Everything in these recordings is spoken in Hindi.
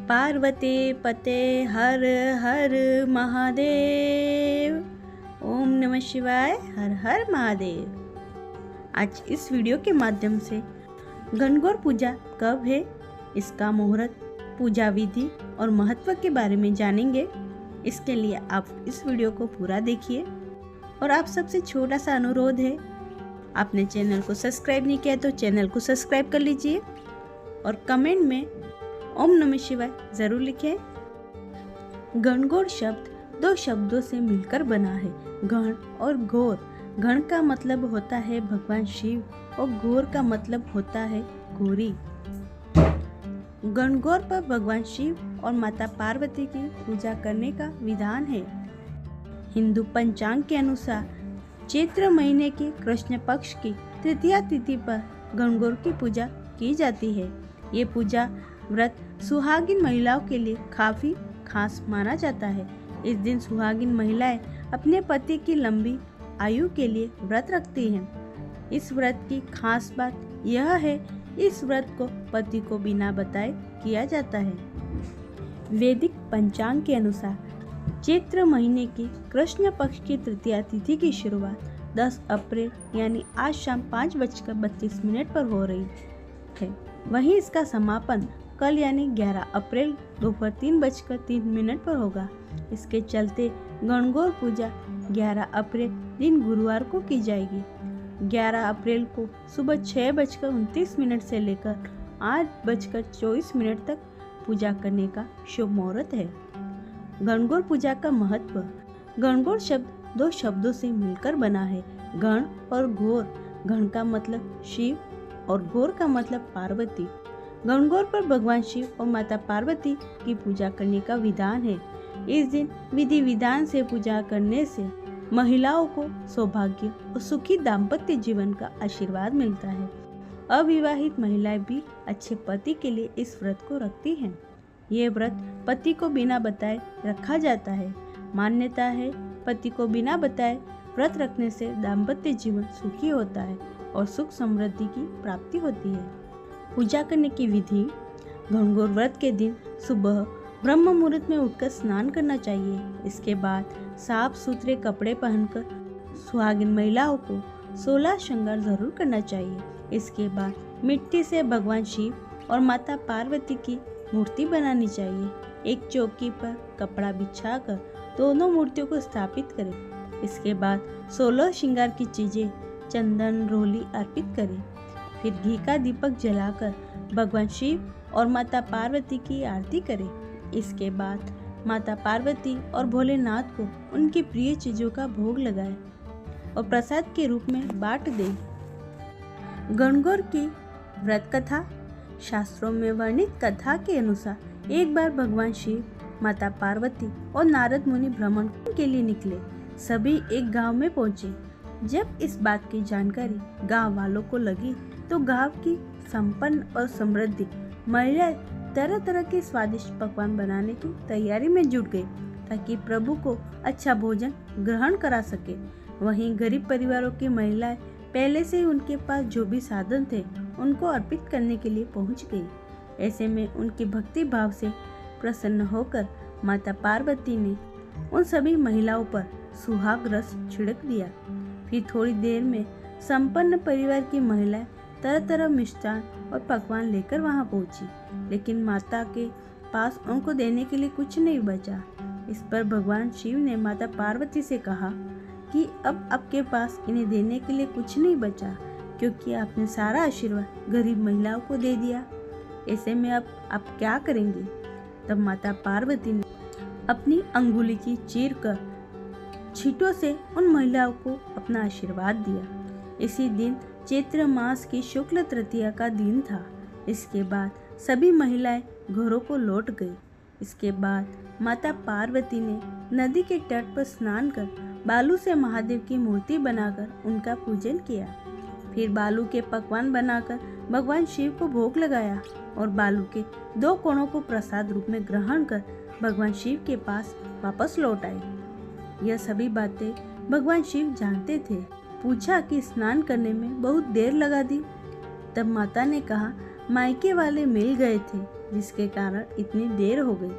पार्वती पते हर हर महादेव। ओम नमः शिवाय, हर हर महादेव। आज इस वीडियो के माध्यम से गणगौर पूजा कब है, इसका मुहूर्त, पूजा विधि और महत्व के बारे में जानेंगे। इसके लिए आप इस वीडियो को पूरा देखिए और आप सबसे छोटा सा अनुरोध है, आपने चैनल को सब्सक्राइब नहीं किया तो चैनल को सब्सक्राइब कर लीजिए और कमेंट में ओम नमः शिवाय जरूर लिखें। गणगौर शब्द दो शब्दों से मिलकर बना है, गण और गौर। गण का मतलब होता है भगवान शिव और गौर का मतलब होता है गौरी। गणगौर पर भगवान शिव और माता पार्वती की पूजा करने का विधान है। हिंदू पंचांग के अनुसार चैत्र महीने के कृष्ण पक्ष की तृतीया तिथि पर गणगौर की पूजा की जाती है। ये पूजा व्रत सुहागिन महिलाओं के लिए काफी खास माना जाता है। इस दिन सुहागिन महिलाएं अपने पति की लंबी आयु के लिए व्रत रखती हैं। इस व्रत की खास बात यह है, इस व्रत को पति को बिना बताए किया जाता है। वैदिक पंचांग के अनुसार चैत्र महीने की कृष्ण पक्ष की तृतीया तिथि की शुरुआत 10 अप्रैल यानी आज शाम 5:32 पर हो रही है। वहीं इसका समापन कल यानी 11 अप्रैल दोपहर 3:03 पर होगा। इसके चलते गणगौर पूजा 11 अप्रैल दिन गुरुवार को की जाएगी। 11 अप्रैल को सुबह 6:29 से लेकर 8:24 तक पूजा करने का शुभ मुहूर्त है। गणगौर पूजा का महत्व। गणगौर शब्द दो शब्दों से मिलकर बना है, गण और गौर। गण का मतलब शिव और गौर का मतलब पार्वती। गणगौर पर भगवान शिव और माता पार्वती की पूजा करने का विधान है। इस दिन विधि विधान से पूजा करने से महिलाओं को सौभाग्य और सुखी दाम्पत्य जीवन का आशीर्वाद मिलता है। अविवाहित महिलाएं भी अच्छे पति के लिए इस व्रत को रखती हैं। ये व्रत पति को बिना बताए रखा जाता है। मान्यता है, पति को बिना बताए व्रत रखने से दाम्पत्य जीवन सुखी होता है और सुख समृद्धि की प्राप्ति होती है। पूजा करने की विधि। गणगौर व्रत के दिन सुबह ब्रह्म मुहूर्त में उठकर स्नान करना चाहिए। इसके बाद साफ सुथरे कपड़े पहनकर सुहागिन महिलाओं को 16 श्रृंगार जरूर करना चाहिए। इसके बाद मिट्टी से भगवान शिव और माता पार्वती की मूर्ति बनानी चाहिए। एक चौकी पर कपड़ा बिछाकर दोनों मूर्तियों को स्थापित करें। इसके बाद 16 श्रृंगार की चीजें, चंदन, रोली अर्पित करें। फिर घी का दीपक जलाकर भगवान शिव और माता पार्वती की आरती करें। इसके बाद माता पार्वती और भोलेनाथ को उनकी प्रिय चीजों का भोग लगाएं और प्रसाद के रूप में बांट दें। गणगौर की व्रत कथा। शास्त्रों में वर्णित कथा के अनुसार एक बार भगवान शिव, माता पार्वती और नारद मुनि भ्रमण के लिए निकले। सभी एक गांव में पहुंचे। जब इस बात की जानकारी गांव वालों को लगी तो गांव की संपन्न और समृद्धि महिलाएं तरह तरह के स्वादिष्ट पकवान बनाने की तैयारी में जुट गई ताकि प्रभु को अच्छा भोजन ग्रहण करा सके। वहीं गरीब परिवारों की महिलाएं पहले से ही उनके पास जो भी साधन थे उनको अर्पित करने के लिए पहुंच गई। ऐसे में उनकी भक्ति भाव से प्रसन्न होकर माता पार्वती ने उन सभी महिलाओं पर सुहाग रस छिड़क दिया। फिर थोड़ी देर में संपन्न परिवार की महिलाएं तरह तरह मिष्ठान और पकवान लेकर वहां पहुंची, लेकिन माता के पास उनको देने के लिए कुछ नहीं बचा। इस पर भगवान शिव ने माता पार्वती से कहा कि अब आपके पास इन्हें देने के लिए कुछ नहीं बचा, क्योंकि आपने सारा आशीर्वाद गरीब महिलाओं को दे दिया। ऐसे में अब आप क्या करेंगे? तब माता पार्वती ने अपनी अंगुली की चीर कर छींटों से उन महिलाओं को अपना आशीर्वाद दिया। इसी दिन चैत्र मास की शुक्ल तृतीया का दिन था। इसके बाद सभी महिलाएं घरों को लौट गई। इसके बाद माता पार्वती ने नदी के तट पर स्नान कर बालू से महादेव की मूर्ति बनाकर उनका पूजन किया। फिर बालू के पकवान बनाकर भगवान शिव को भोग लगाया और बालू के 2 कोणों को प्रसाद रूप में ग्रहण कर भगवान शिव के पास वापस लौट आए। यह सभी बातें भगवान शिव जानते थे। पूछा कि स्नान करने में बहुत देर लगा दी। तब माता ने कहा, मायके वाले मिल गए थे, जिसके कारण इतनी देर हो गई।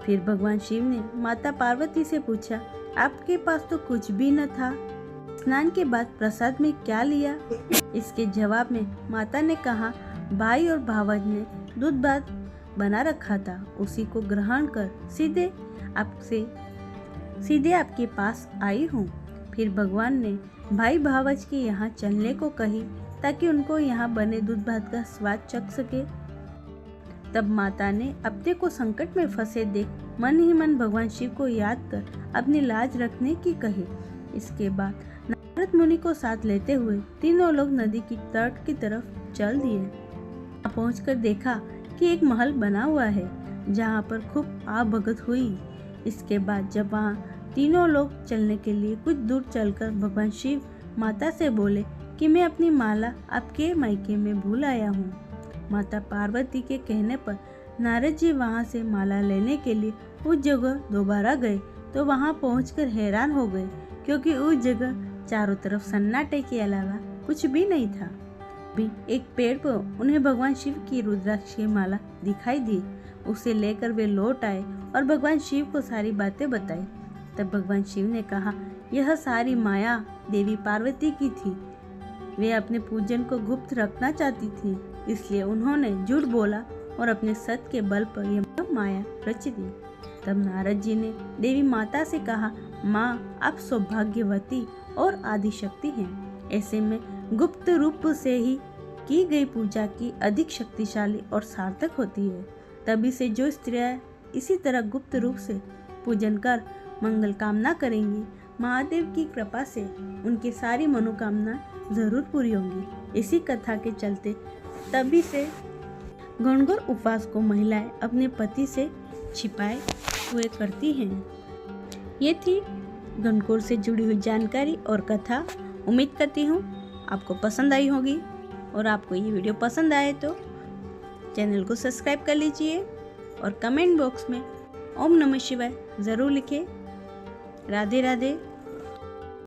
फिर भगवान शिव ने माता पार्वती से पूछा, आपके पास तो कुछ भी न था, स्नान के बाद प्रसाद में क्या लिया? इसके जवाब में माता ने कहा, भाई और भावज ने दूध भात बना रखा था, उसी को ग्रहण कर सीधे आपके पास आई हूँ। फिर भगवान ने भाई भावज के यहाँ चलने को कही ताकि उनको यहाँ बने दूध भात का स्वाद चख सके। तब माता ने अपने को संकट में फंसे देख मन ही मन भगवान शिव को याद कर अपनी लाज रखने की कही। इसके बाद नारद मुनि को साथ लेते हुए तीनों लोग नदी की तट की तरफ चल दिए। वहाँ पहुंचकर देखा कि एक महल बना हुआ है जहाँ पर खूब आवभगत हुई। इसके बाद जब वहाँ तीनों लोग चलने के लिए कुछ दूर चलकर भगवान शिव माता से बोले कि मैं अपनी माला आपके मायके में भूल आया हूँ। माता पार्वती के कहने पर नारद जी वहाँ से माला लेने के लिए उस जगह दोबारा गए तो वहाँ पहुंचकर हैरान हो गए, क्योंकि उस जगह चारों तरफ सन्नाटे के अलावा कुछ भी नहीं था। भी एक पेड़ पर उन्हें भगवान शिव की रुद्राक्ष की माला दिखाई दी। उसे लेकर वे लौट आए और भगवान शिव को सारी बातें बताई। तब भगवान शिव ने कहा, यह सारी माया देवी पार्वती की थी। वे अपने पूजन को गुप्त रखना चाहती थी, इसलिए उन्होंने झूठ बोला और अपने सत्य के बल पर यह माया रच दी। तब नारद जी ने देवी माता से कहा, माँ आप सौभाग्यवती और आदिशक्ति हैं। ऐसे में गुप्त रूप से ही की गई पूजा की अधिक शक्तिशाली और सार्थक होती है। तभी से जो स्त्रियां इसी तरह गुप्त रूप से पूजन कर मंगल कामना करेंगी, महादेव की कृपा से उनकी सारी मनोकामना जरूर पूरी होंगी। इसी कथा के चलते तभी से घनघोर उपवास को महिलाएं अपने पति से छिपाए हुए करती हैं। ये थी घनघोर से जुड़ी हुई जानकारी और कथा। उम्मीद करती हूँ आपको पसंद आई होगी, और आपको ये वीडियो पसंद आए तो चैनल को सब्सक्राइब कर लीजिए और कमेंट बॉक्स में ओम नमः शिवाय ज़रूर लिखें। राधे राधे।